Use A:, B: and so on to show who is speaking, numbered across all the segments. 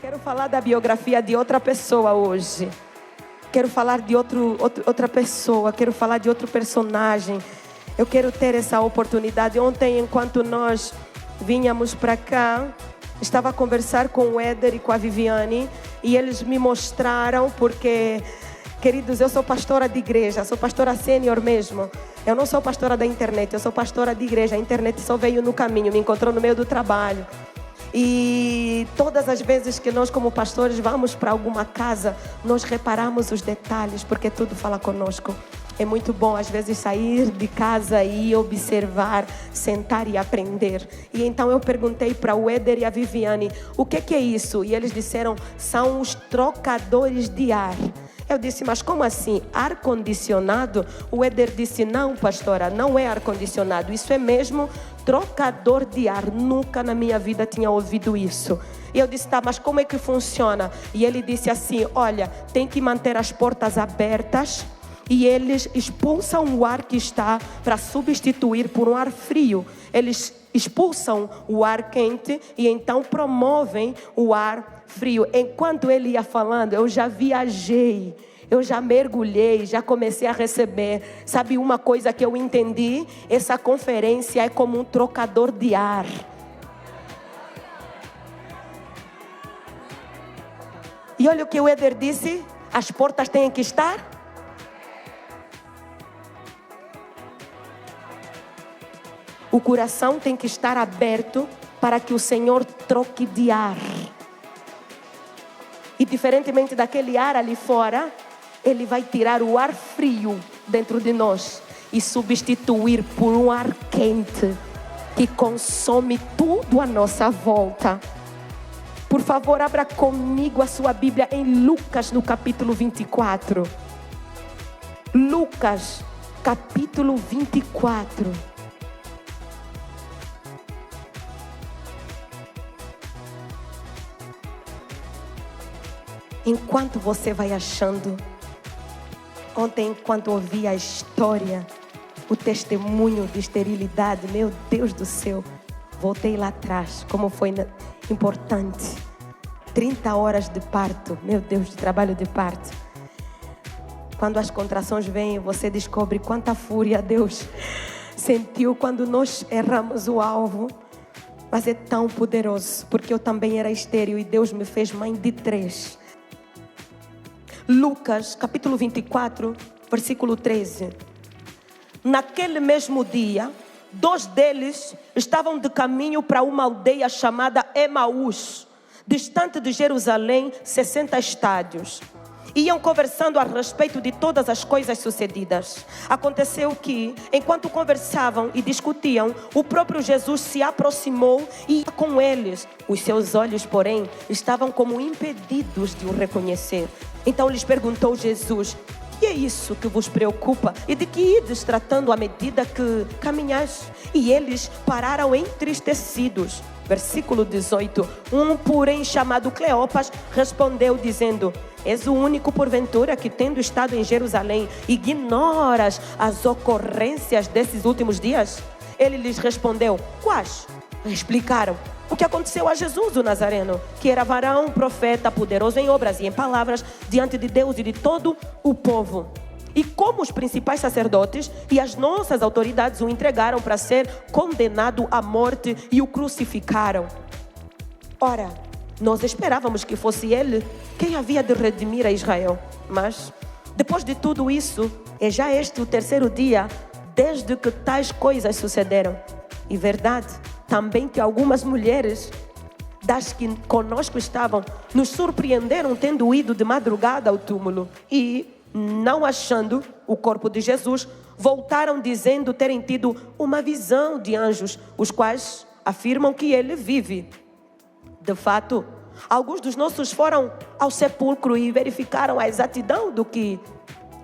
A: quero falar da biografia de outra pessoa hoje. Quero falar de outra pessoa, quero falar de outro personagem. Eu quero ter essa oportunidade. Ontem, enquanto nós vinhamos para cá, estava a conversar com o Éder e com a Viviane, e eles me mostraram, porque, queridos, eu sou pastora de igreja, sou pastora sênior mesmo. Eu não sou pastora da internet, eu sou pastora de igreja. A internet só veio no caminho, me encontrou no meio do trabalho. E todas as vezes que nós, como pastores, vamos para alguma casa, nós reparamos os detalhes, porque tudo fala conosco. É muito bom, às vezes, sair de casa e observar, sentar e aprender. E então eu perguntei para o Éder e a Viviane, o que é isso? E eles disseram, são os trocadores de ar. Eu disse, mas como assim? Ar-condicionado? O Éder disse, não, pastora, não é ar-condicionado. Isso é mesmo trocador de ar. Nunca na minha vida tinha ouvido isso. E eu disse, tá, mas como é que funciona? E ele disse assim, olha, tem que manter as portas abertas e eles expulsam o ar que está para substituir por um ar frio. Eles expulsam o ar quente e então promovem o ar frio. Enquanto ele ia falando, eu já viajei, eu já mergulhei, já comecei a receber. Sabe uma coisa que eu entendi? Essa conferência é como um trocador de ar. E olha o que o Éder disse, as portas têm que estar. O coração tem que estar aberto para que o Senhor troque de ar. E diferentemente daquele ar ali fora, Ele vai tirar o ar frio dentro de nós e substituir por um ar quente que consome tudo à nossa volta. Por favor, abra comigo a sua Bíblia em Lucas, no capítulo 24. Lucas, capítulo 24. Enquanto você vai achando, ontem enquanto ouvi a história, o testemunho de esterilidade, meu Deus do céu, voltei lá atrás, como foi importante. 30 horas de parto, meu Deus, de trabalho de parto. Quando as contrações vêm, você descobre quanta fúria Deus sentiu quando nós erramos o alvo. Mas é tão poderoso, porque eu também era estéril e Deus me fez mãe de 3. Lucas, capítulo 24, versículo 13. Naquele mesmo dia, 2 deles estavam de caminho para uma aldeia chamada Emaús, distante de Jerusalém, 60 estádios. Iam conversando a respeito de todas as coisas sucedidas. Aconteceu que, enquanto conversavam e discutiam, o próprio Jesus se aproximou e ia com eles. Os seus olhos, porém, estavam como impedidos de o reconhecer. Então lhes perguntou Jesus, que é isso que vos preocupa? E de que ides tratando à medida que caminhais? E eles pararam entristecidos. Versículo 18. Um, porém, chamado Cleopas, respondeu dizendo, és o único porventura que, tendo estado em Jerusalém, ignoras as ocorrências desses últimos dias? Ele lhes respondeu, quais? Explicaram o que aconteceu a Jesus o Nazareno, que era varão, profeta, poderoso em obras e em palavras, diante de Deus e de todo o povo. E como os principais sacerdotes e as nossas autoridades o entregaram para ser condenado à morte e o crucificaram. Ora, nós esperávamos que fosse ele quem havia de redimir a Israel. Mas, depois de tudo isso, é já este o 3º dia desde que tais coisas sucederam. E verdade, também que algumas mulheres das que conosco estavam nos surpreenderam tendo ido de madrugada ao túmulo e, não achando o corpo de Jesus, voltaram dizendo terem tido uma visão de anjos, os quais afirmam que ele vive. De fato, alguns dos nossos foram ao sepulcro e verificaram a exatidão do que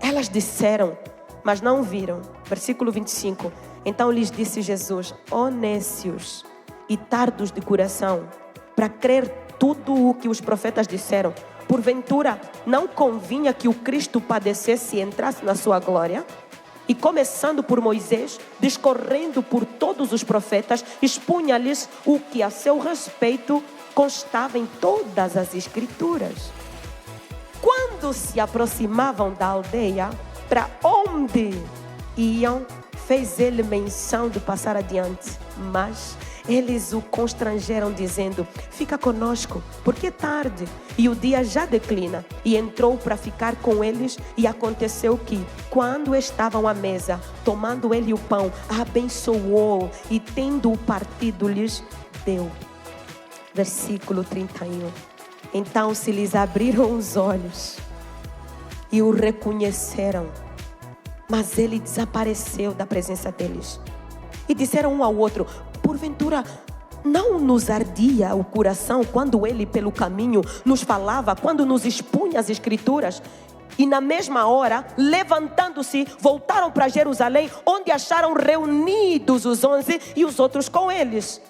A: elas disseram, mas não viram. Versículo 25. Então lhes disse Jesus, ó nécios e tardos de coração, para crer tudo o que os profetas disseram. Porventura, não convinha que o Cristo padecesse e entrasse na sua glória? E começando por Moisés, discorrendo por todos os profetas, expunha-lhes o que a seu respeito constava em todas as Escrituras. Quando se aproximavam da aldeia, para onde iam, fez ele menção de passar adiante. Mas eles o constrangeram, dizendo: fica conosco, porque é tarde e o dia já declina. E entrou para ficar com eles. E aconteceu que, quando estavam à mesa, tomando ele o pão, abençoou e, tendo-o partido, lhes deu. Versículo 31. Então se lhes abriram os olhos e o reconheceram, mas ele desapareceu da presença deles. E disseram um ao outro: porventura não nos ardia o coração quando ele pelo caminho nos falava, quando nos expunha as Escrituras? E na mesma hora, levantando-se, voltaram para Jerusalém, onde acharam reunidos os 11 e os outros com eles,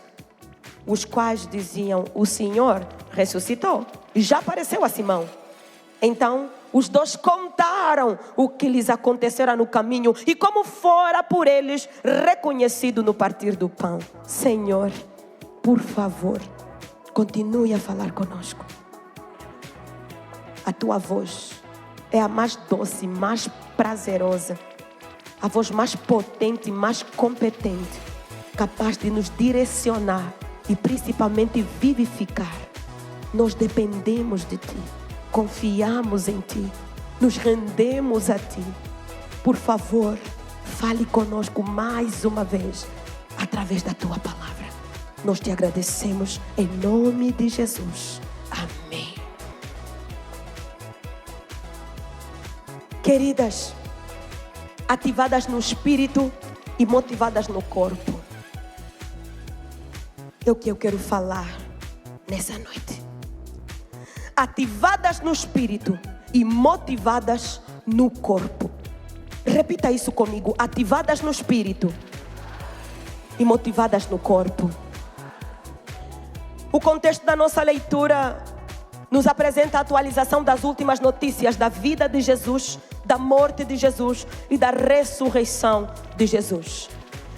A: os quais diziam: o Senhor ressuscitou e já apareceu a Simão. Então os dois contaram o que lhes acontecera no caminho e como fora por eles reconhecido no partir do pão. Senhor, por favor, continue a falar conosco. A tua voz é a mais doce, mais prazerosa, a voz mais potente, mais competente, capaz de nos direcionar e principalmente vivificar. Nós dependemos de Ti, confiamos em Ti, nos rendemos a Ti. Por favor, fale conosco mais uma vez, através da Tua palavra. Nós Te agradecemos em nome de Jesus. Amém. Queridas, ativadas no espírito e motivadas no corpo, é o que eu quero falar nessa noite. Ativadas no espírito e motivadas no corpo. Repita isso comigo: ativadas no espírito e motivadas no corpo. O contexto da nossa leitura nos apresenta a atualização das últimas notícias da vida de Jesus, da morte de Jesus e da ressurreição de Jesus.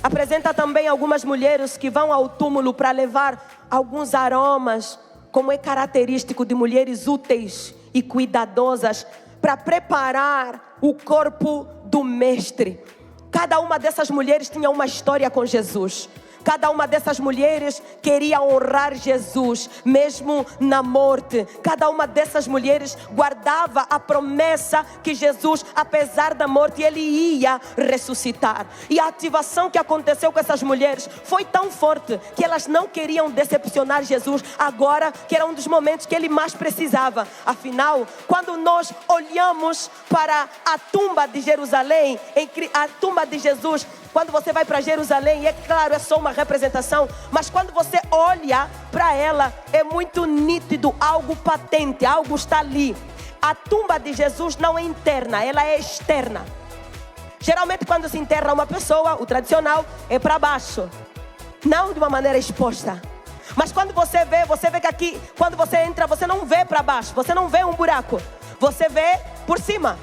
A: Apresenta também algumas mulheres que vão ao túmulo para levar alguns aromas, como é característico de mulheres úteis e cuidadosas, para preparar o corpo do Mestre. Cada uma dessas mulheres tinha uma história com Jesus. Cada uma dessas mulheres queria honrar Jesus, mesmo na morte. Cada uma dessas mulheres guardava a promessa que Jesus, apesar da morte, ele ia ressuscitar. E a ativação que aconteceu com essas mulheres foi tão forte que elas não queriam decepcionar Jesus agora, que era um dos momentos que ele mais precisava. Afinal, quando nós olhamos para a tumba de Jerusalém, a tumba de Jesus, quando você vai para Jerusalém, é claro, é só uma representação, mas quando você olha para ela, é muito nítido, algo patente, algo está ali. A tumba de Jesus não é interna, ela é externa. Geralmente quando se enterra uma pessoa, o tradicional é para baixo, não de uma maneira exposta. Mas quando você vê que aqui, quando você entra, você não vê para baixo, você não vê um buraco, você vê por cima.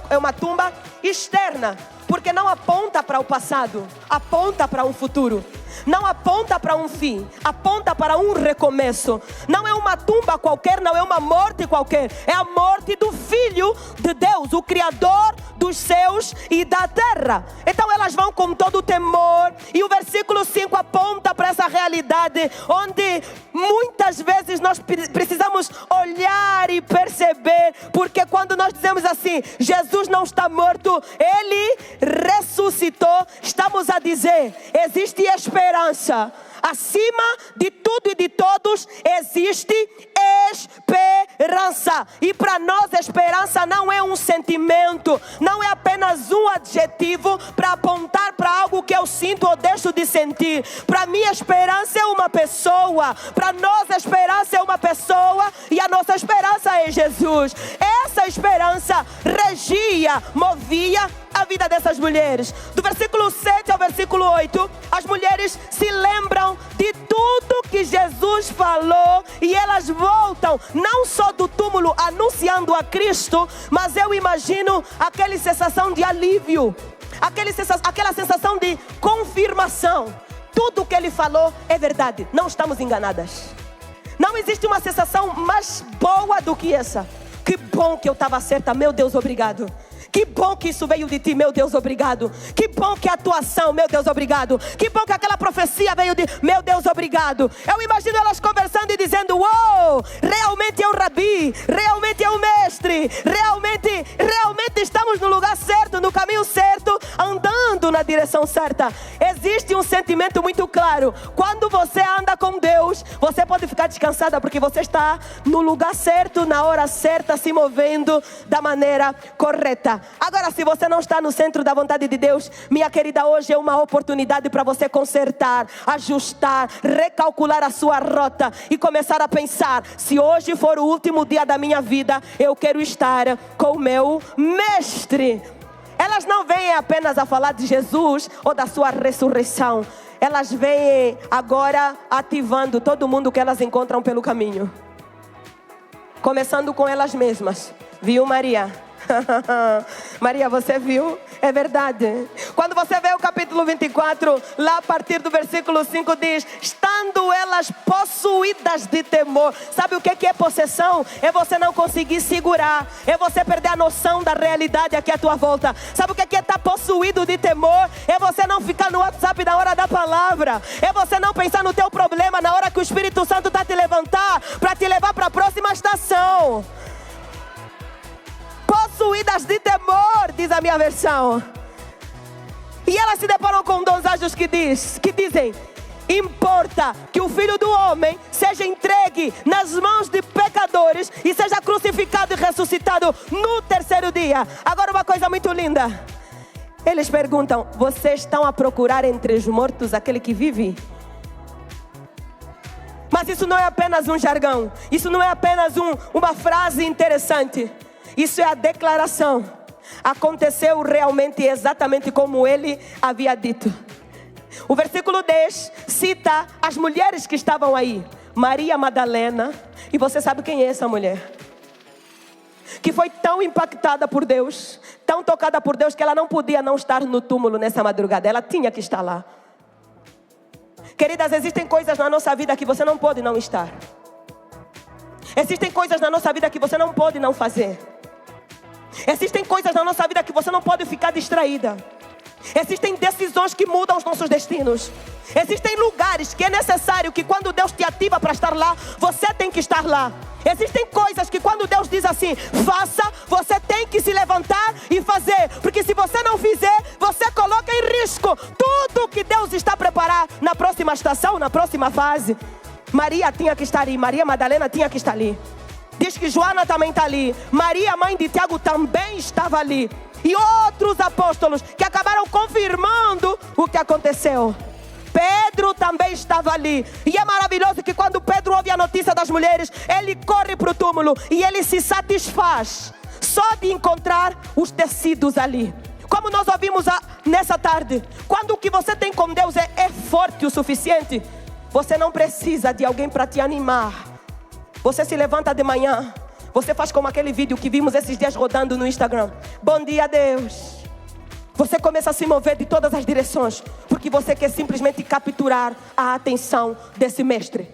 A: É uma tumba externa, porque não aponta para o passado, aponta para um futuro. Não aponta para um fim, aponta para um recomeço. Não é uma tumba qualquer, não é uma morte qualquer. É a morte do Filho de Deus, o Criador dos céus e da terra. Então elas vão com todo o temor. E o versículo 5 aponta para essa realidade, onde muitas vezes nós precisamos olhar e perceber. Porque quando nós dizemos assim, Jesus não está morto, Ele ressuscitou, estamos a dizer, existe esperança. Acima de tudo e de todos existe esperança. E para nós esperança não é um sentimento, não é apenas um adjetivo para apontar para algo que eu sinto ou deixo de sentir. Para mim esperança é uma pessoa, para nós a esperança é uma pessoa, e a nossa esperança é Jesus. Essa esperança regia, movia a vida dessas mulheres. Do versículo 7 ao versículo 8, as mulheres se lembram de tudo que Jesus falou e elas voltam, não só do túmulo anunciando a Cristo, mas eu imagino aquela sensação de alívio, aquela sensação de confirmação. Tudo o que ele falou é verdade, não estamos enganadas. Não existe uma sensação mais boa do que essa. Que bom que eu estava certa, meu Deus, obrigado. Que bom que isso veio de ti, meu Deus, obrigado. Que bom que a atuação, meu Deus, obrigado. Que bom que aquela profecia veio de, meu Deus, obrigado. Eu imagino elas conversando e dizendo, uou, realmente é um rabi, realmente é um mestre, realmente estamos no lugar certo, no caminho certo, andando na direção certa. Existe um sentimento muito claro. Quando você anda com Deus, você pode ficar descansada porque você está no lugar certo, na hora certa, se movendo da maneira correta. Agora, se você não está no centro da vontade de Deus, minha querida, hoje é uma oportunidade para você consertar, ajustar, recalcular a sua rota e começar a pensar: se hoje for o último dia da minha vida, eu quero estar com o meu mestre. Elas não vêm apenas a falar de Jesus ou da sua ressurreição. Elas vêm agora ativando todo mundo que elas encontram pelo caminho. Começando com elas mesmas. Viu, Maria? Maria, você viu? É verdade. Quando você vê o capítulo 24, lá a partir do versículo 5 diz: estando elas possuídas de temor. Sabe o que é possessão? É você não conseguir segurar, é você perder a noção da realidade aqui à tua volta. Sabe o que é estar possuído de temor? É você não ficar no WhatsApp na hora da palavra, é você não pensar no teu problema na hora que o Espírito Santo está te levantar para te levar para a próxima estação. Possuídas de temor, diz a minha versão. E elas se deparam com dois anjos que dizem: importa que o Filho do Homem seja entregue nas mãos de pecadores e seja crucificado e ressuscitado no terceiro dia. Agora, uma coisa muito linda. Eles perguntam: vocês estão a procurar entre os mortos aquele que vive? Mas isso não é apenas um jargão. Isso não é apenas uma frase interessante. Isso é a declaração. Aconteceu realmente exatamente como ele havia dito. O versículo 10 cita as mulheres que estavam aí. Maria Madalena. E você sabe quem é essa mulher? Que foi tão impactada por Deus, tão tocada por Deus, que ela não podia não estar no túmulo nessa madrugada. Ela tinha que estar lá. Queridas, existem coisas na nossa vida que você não pode não estar. Existem coisas na nossa vida que você não pode não fazer. Existem coisas na nossa vida que você não pode ficar distraída. Existem decisões que mudam os nossos destinos. Existem lugares que é necessário que quando Deus te ativa para estar lá, você tem que estar lá. Existem coisas que quando Deus diz assim, faça, você tem que se levantar e fazer. Porque se você não fizer, você coloca em risco tudo que Deus está preparando na próxima estação, na próxima fase. Maria tinha que estar ali, Maria Madalena tinha que estar ali. Diz que Joana também está ali. Maria, mãe de Tiago, também estava ali. E outros apóstolos que acabaram confirmando o que aconteceu. Pedro também estava ali. E é maravilhoso que quando Pedro ouve a notícia das mulheres, ele corre para o túmulo e ele se satisfaz só de encontrar os tecidos ali. Como nós ouvimos nessa tarde, quando o que você tem com Deus é forte o suficiente, você não precisa de alguém para te animar. Você se levanta de manhã, você faz como aquele vídeo que vimos esses dias rodando no Instagram. Bom dia, Deus. Você começa a se mover de todas as direções, porque você quer simplesmente capturar a atenção desse mestre.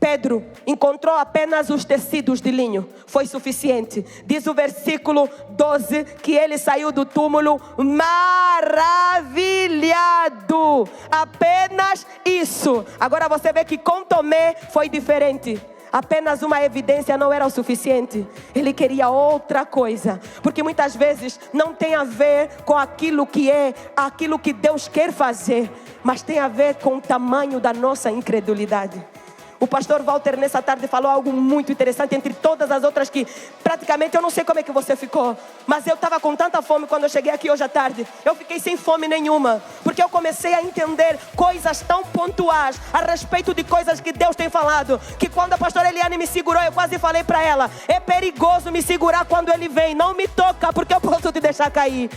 A: Pedro encontrou apenas os tecidos de linho, foi suficiente. Diz o versículo 12 que ele saiu do túmulo maravilhado. Apenas isso. Agora você vê que com Tomé foi diferente. Apenas uma evidência não era o suficiente. Ele queria outra coisa. Porque muitas vezes não tem a ver com aquilo que Deus quer fazer, mas tem a ver com o tamanho da nossa incredulidade. O pastor Walter nessa tarde falou algo muito interessante, entre todas as outras que praticamente eu não sei como é que você ficou, mas eu estava com tanta fome quando eu cheguei aqui hoje à tarde. Eu fiquei sem fome nenhuma, porque eu comecei a entender coisas tão pontuais a respeito de coisas que Deus tem falado, que quando a pastora Eliane me segurou, eu quase falei para ela: é perigoso me segurar quando Ele vem, não me toca porque eu posso te deixar cair.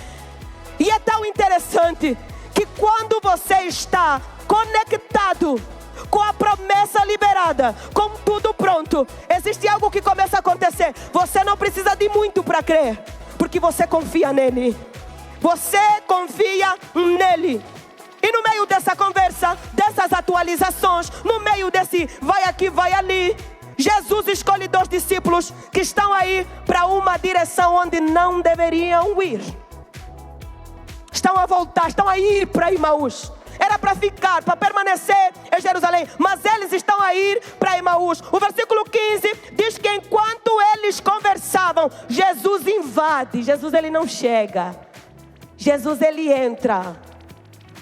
A: E é tão interessante que quando você está conectado com a promessa liberada, com tudo pronto, existe algo que começa a acontecer. Você não precisa de muito para crer, porque você confia nele. Você confia nele. E no meio dessa conversa, dessas atualizações, no meio desse vai aqui, vai ali, Jesus escolhe 2 discípulos que estão aí para uma direção onde não deveriam ir. Estão a voltar, estão a ir para Emaús. Era para ficar, para permanecer em Jerusalém, mas eles estão a ir para Emaús. O versículo 15 diz que enquanto eles conversavam, Jesus invade. Jesus, ele não chega. Jesus, ele entra.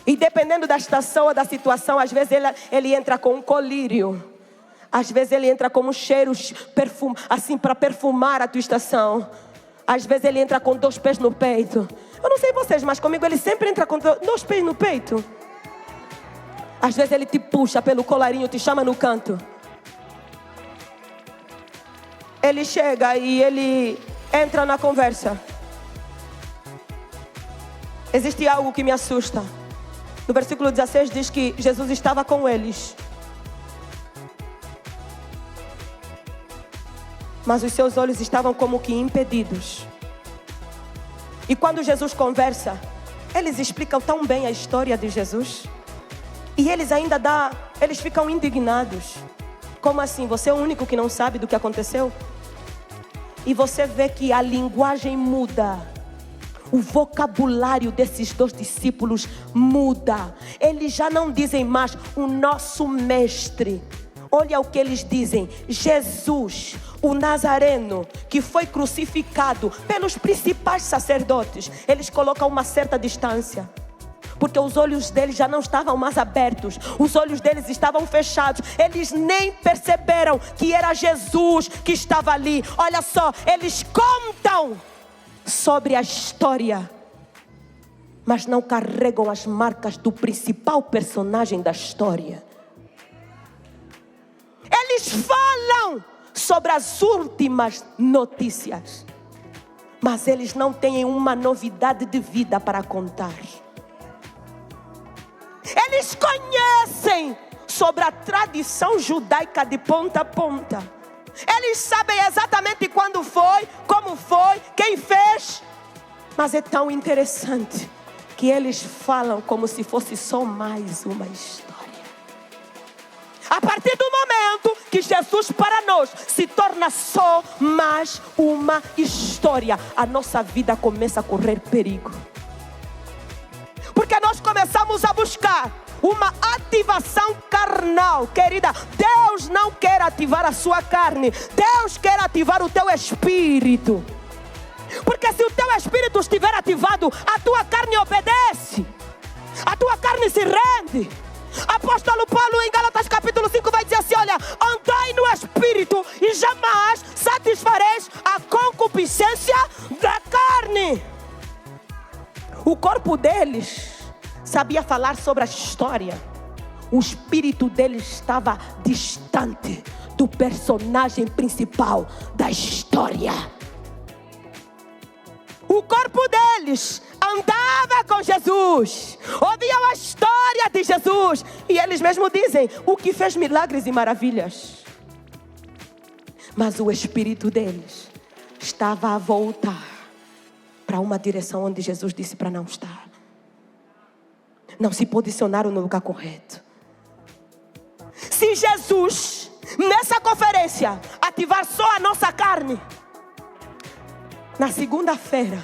A: E dependendo da estação ou da situação, às vezes ele entra com um colírio. Às vezes ele entra com um cheiro assim para perfumar a tua estação. Às vezes ele entra com 2 pés no peito. Eu não sei vocês, mas comigo ele sempre entra com 2 pés no peito. Às vezes ele te puxa pelo colarinho, te chama no canto. Ele chega e ele entra na conversa. Existe algo que me assusta. No versículo 16 diz que Jesus estava com eles. Mas os seus olhos estavam como que impedidos. E quando Jesus conversa, eles explicam tão bem a história de Jesus. E eles eles ficam indignados. Como assim? Você é o único que não sabe do que aconteceu? E você vê que a linguagem muda. O vocabulário desses 2 discípulos muda. Eles já não dizem mais o nosso mestre. Olha o que eles dizem: Jesus, o Nazareno, que foi crucificado pelos principais sacerdotes. Eles colocam uma certa distância, porque os olhos deles já não estavam mais abertos. Os olhos deles estavam fechados. Eles nem perceberam que era Jesus que estava ali. Olha só, eles contam sobre a história, mas não carregam as marcas do principal personagem da história. Eles falam sobre as últimas notícias, mas eles não têm uma novidade de vida para contar. Eles conhecem sobre a tradição judaica de ponta a ponta. Eles sabem exatamente quando foi, como foi, quem fez. Mas é tão interessante que eles falam como se fosse só mais uma história. A partir do momento que Jesus para nós se torna só mais uma história, a nossa vida começa a correr perigo. Porque nós começamos a buscar uma ativação carnal. Querida, Deus não quer ativar a sua carne. Deus quer ativar o teu espírito. Porque se o teu espírito estiver ativado, a tua carne obedece. A tua carne se rende. Apóstolo Paulo em Gálatas capítulo 5 vai dizer assim: olha, andai no espírito e jamais satisfareis a concupiscência da carne. O corpo deles sabia falar sobre a história. O espírito deles estava distante do personagem principal da história. O corpo deles andava com Jesus, ouviam a história de Jesus, e eles mesmos dizem: o que fez milagres e maravilhas. Mas o espírito deles estava a voltar para uma direção onde Jesus disse para não estar. Não se posicionaram no lugar correto. Se Jesus, nessa conferência, ativar só a nossa carne, na segunda-feira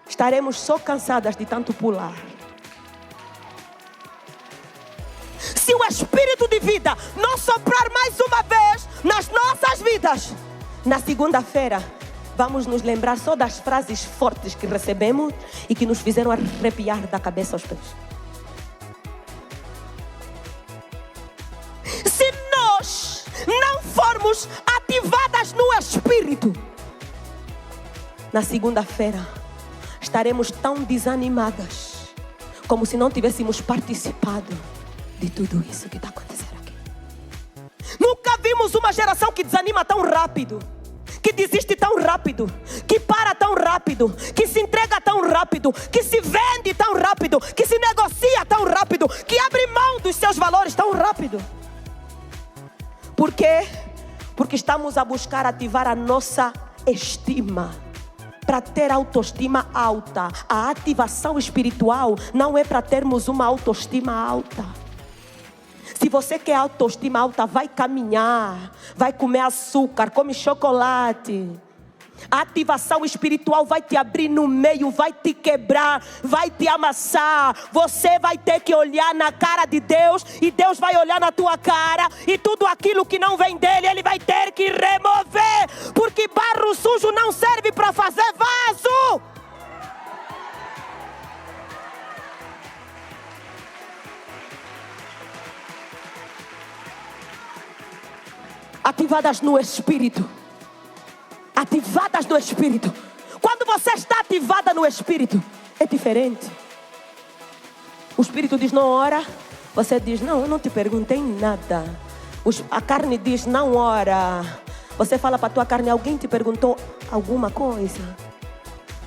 A: estaremos só cansadas de tanto pular. Se o Espírito de vida não soprar mais uma vez nas nossas vidas, na segunda-feira vamos nos lembrar só das frases fortes que recebemos e que nos fizeram arrepiar da cabeça aos pés. Se nós não formos ativadas no Espírito, na segunda-feira estaremos tão desanimadas como se não tivéssemos participado de tudo isso que está acontecendo aqui. Nunca vimos uma geração que desanima tão rápido, que desiste tão rápido, que para tão rápido, que se entrega tão rápido, que se vende tão rápido, que se negocia tão rápido, que abre mão dos seus valores tão rápido. Por quê? Porque estamos a buscar ativar a nossa estima. Para ter autoestima alta. A ativação espiritual não é para termos uma autoestima alta. Se você quer autoestima alta, vai caminhar, vai comer açúcar, come chocolate. A ativação espiritual vai te abrir no meio, vai te quebrar, vai te amassar. Você vai ter que olhar na cara de Deus e Deus vai olhar na tua cara, e tudo aquilo que não vem dele, ele vai ter que remover, porque barro sujo não serve para fazer vaso. Ativadas no Espírito. Ativadas no Espírito. Quando você está ativada no Espírito, é diferente. O Espírito diz não ora. Você diz não, eu não te perguntei nada. A carne diz não ora. Você fala para a tua carne, alguém te perguntou alguma coisa?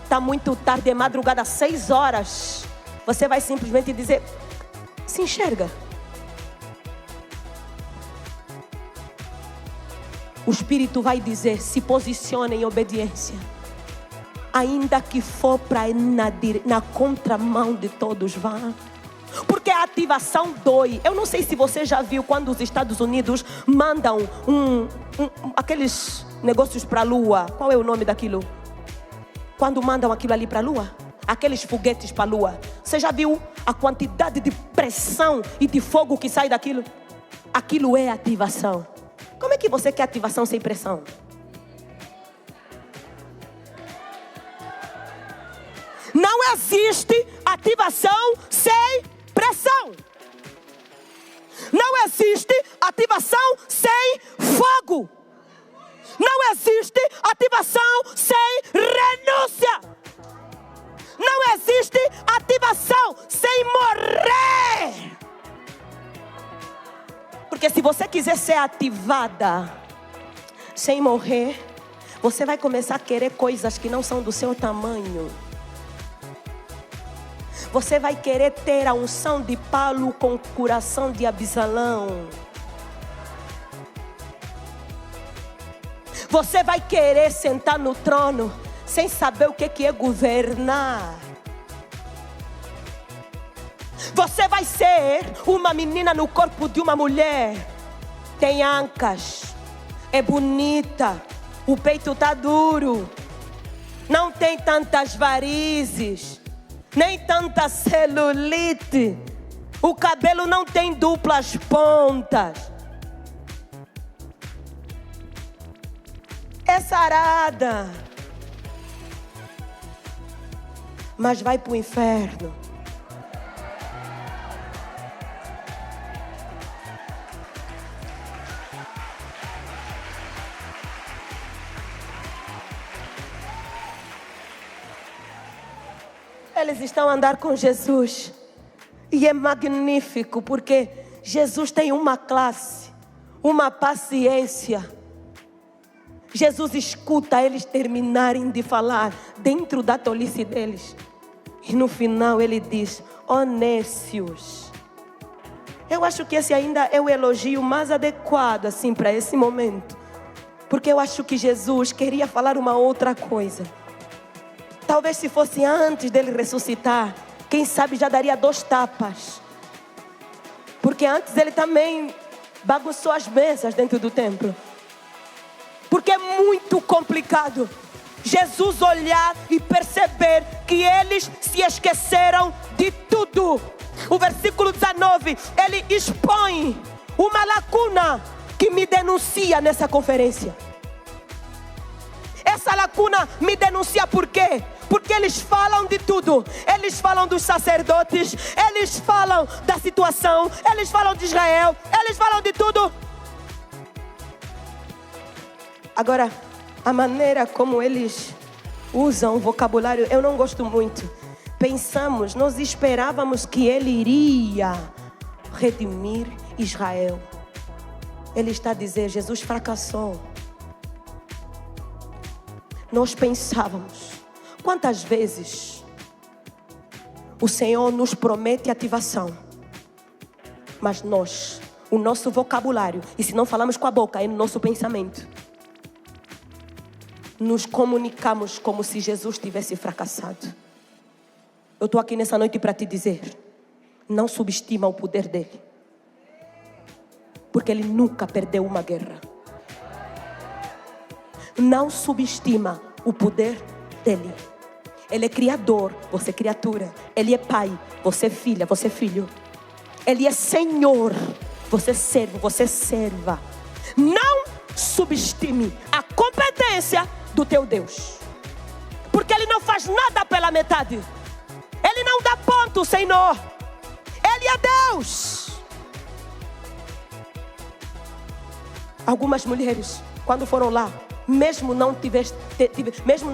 A: Está muito tarde, é madrugada, 6 horas. Você vai simplesmente dizer, se enxerga. O Espírito vai dizer, se posicione em obediência. Ainda que for para na contramão de todos, vá. Porque a ativação dói. Eu não sei se você já viu quando os Estados Unidos mandam aqueles negócios para a Lua. Qual é o nome daquilo? Quando mandam aquilo ali para a Lua? Aqueles foguetes para a Lua. Você já viu a quantidade de pressão e de fogo que sai daquilo? Aquilo é ativação. Como é que você quer ativação sem pressão? Não existe ativação sem pressão. Não existe ativação sem fogo. Não existe ativação sem renúncia. Não existe ativação sem morrer. Porque se você quiser ser ativada sem morrer, você vai começar a querer coisas que não são do seu tamanho. Você vai querer ter a unção de Paulo com o coração de Abisalão. Você vai querer sentar no trono sem saber o que é governar. Você vai ser uma menina no corpo de uma mulher. Tem ancas, é bonita, o peito está duro, não tem tantas varizes, nem tanta celulite, o cabelo não tem duplas pontas, é sarada, mas vai para o inferno. Eles estão a andar com Jesus. E é magnífico porque Jesus tem uma classe, uma paciência. Jesus escuta eles terminarem de falar dentro da tolice deles. E no final ele diz, ó nécios. Eu acho que esse ainda é o elogio mais adequado assim para esse momento. Porque eu acho que Jesus queria falar uma outra coisa. Talvez se fosse antes dele ressuscitar, quem sabe já daria 2 tapas. Porque antes ele também bagunçou as mesas dentro do templo. Porque é muito complicado Jesus olhar e perceber que eles se esqueceram de tudo. O versículo 19, ele expõe uma lacuna que me denuncia nessa conferência. Essa lacuna me denuncia por quê? Porque eles falam de tudo. Eles falam dos sacerdotes, eles falam da situação, eles falam de Israel, eles falam de tudo. Agora, a maneira como eles usam o vocabulário, eu não gosto muito. Nós esperávamos que ele iria redimir Israel. Ele está a dizer, Jesus fracassou. Nós pensávamos, quantas vezes o Senhor nos promete ativação, mas o nosso vocabulário, e se não falamos com a boca, é no nosso pensamento, nos comunicamos como se Jesus tivesse fracassado. Eu estou aqui nessa noite para te dizer, não subestima o poder dele. porque Ele nunca perdeu uma guerra. Não subestima o poder dEle. Ele é criador, você é criatura. Ele é pai, você é filha, você é filho. Ele é Senhor, você é servo, você é serva. Não subestime a competência do teu Deus, porque Ele não faz nada pela metade. Ele não dá ponto sem nó. Ele é Deus. Algumas mulheres, quando foram lá, mesmo não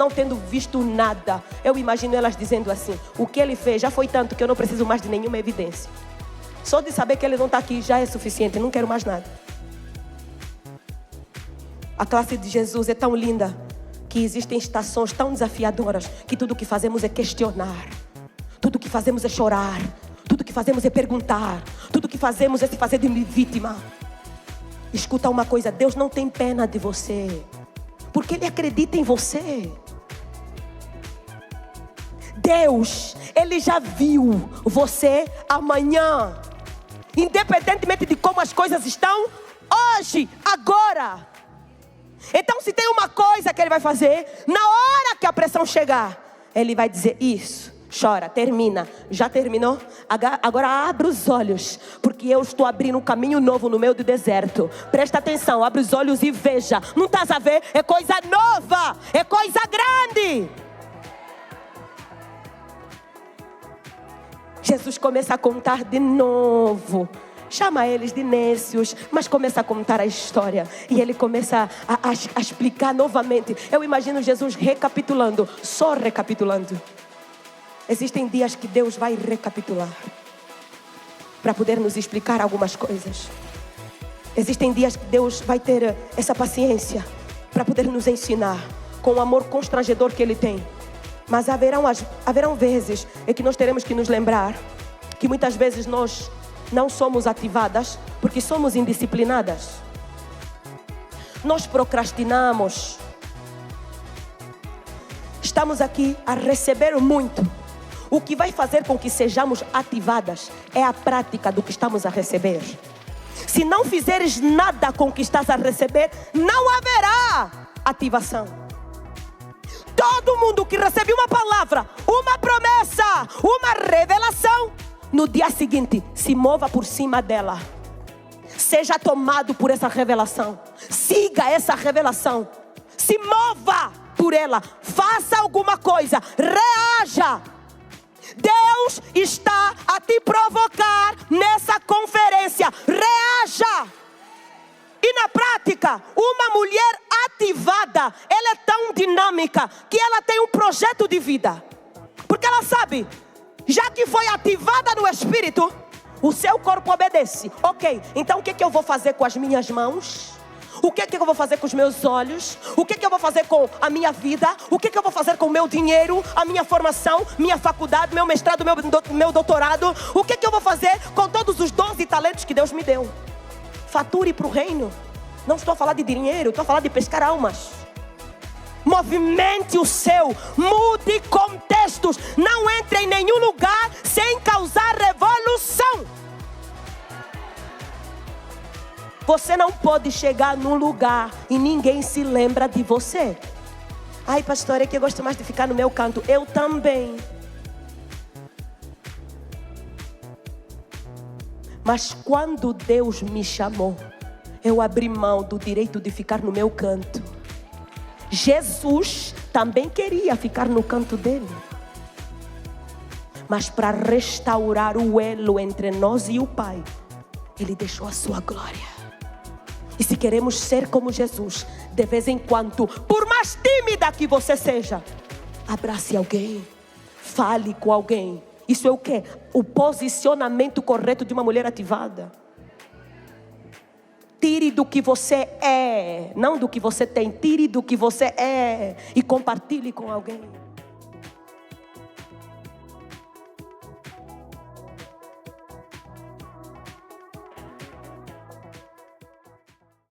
A: tendo visto nada, eu imagino elas dizendo assim: o que Ele fez já foi tanto que eu não preciso mais de nenhuma evidência. Só de saber que Ele não está aqui já é suficiente, não quero mais nada. A classe de Jesus é tão linda que existem estações tão desafiadoras que tudo que fazemos é questionar, tudo que fazemos é chorar, tudo que fazemos é perguntar, tudo que fazemos é se fazer de vítima. Escuta uma coisa: Deus não tem pena de você, porque Ele acredita em você. Deus, Ele já viu você amanhã, independentemente de como as coisas estão hoje, agora. Então, se tem uma coisa que Ele vai fazer, na hora que a pressão chegar, Ele vai dizer: isso, chora, termina. Já terminou? Agora abre os olhos, porque eu estou abrindo um caminho novo no meio do deserto. Presta atenção, abre os olhos e veja. Não estás a ver? É coisa nova, é coisa grande. Jesus começa a contar de novo. Chama eles de nécios, mas começa a contar a história. E Ele começa a explicar novamente. Eu imagino Jesus recapitulando, só recapitulando. Existem dias que Deus vai recapitular para poder nos explicar algumas coisas. Existem dias que Deus vai ter essa paciência para poder nos ensinar com o amor constrangedor que Ele tem. Mas haverão vezes em que nós teremos que nos lembrar que muitas vezes nós não somos ativadas porque somos indisciplinadas. Nós procrastinamos. Estamos aqui a receber muito. O que vai fazer com que sejamos ativadas é a prática do que estamos a receber. Se não fizeres nada com o que estás a receber, não haverá ativação. Todo mundo que recebe uma palavra, uma promessa, uma revelação, no dia seguinte, se mova por cima dela. Seja tomado por essa revelação. Siga essa revelação. Se mova por ela. Faça alguma coisa. Reaja. Deus está a te provocar nessa conferência. Reaja. E na prática, uma mulher ativada, ela é tão dinâmica que ela tem um projeto de vida. Porque ela sabe, já que foi ativada no Espírito, o seu corpo obedece. Ok, então o que eu vou fazer com as minhas mãos? O que eu vou fazer com os meus olhos? O que eu vou fazer com a minha vida? O que eu vou fazer com o meu dinheiro? A minha formação, minha faculdade, meu mestrado, meu doutorado? O que eu vou fazer com todos os dons e talentos que Deus me deu? Fature para o reino. Não estou a falar de dinheiro, estou a falar de pescar almas. Movimente o seu, mude contextos. Não entre em nenhum lugar sem causar revolução. Você não pode chegar num lugar e ninguém se lembra de você. Ai, pastor, é que eu gosto mais de ficar no meu canto. Eu também. Mas quando Deus me chamou, eu abri mão do direito de ficar no meu canto. Jesus também queria ficar no canto dele. Mas para restaurar o elo entre nós e o Pai, Ele deixou a sua glória. E se queremos ser como Jesus, de vez em quando, por mais tímida que você seja, abrace alguém, fale com alguém. Isso é o quê? O posicionamento correto de uma mulher ativada. Tire do que você é, não do que você tem. Tire do que você é e compartilhe com alguém.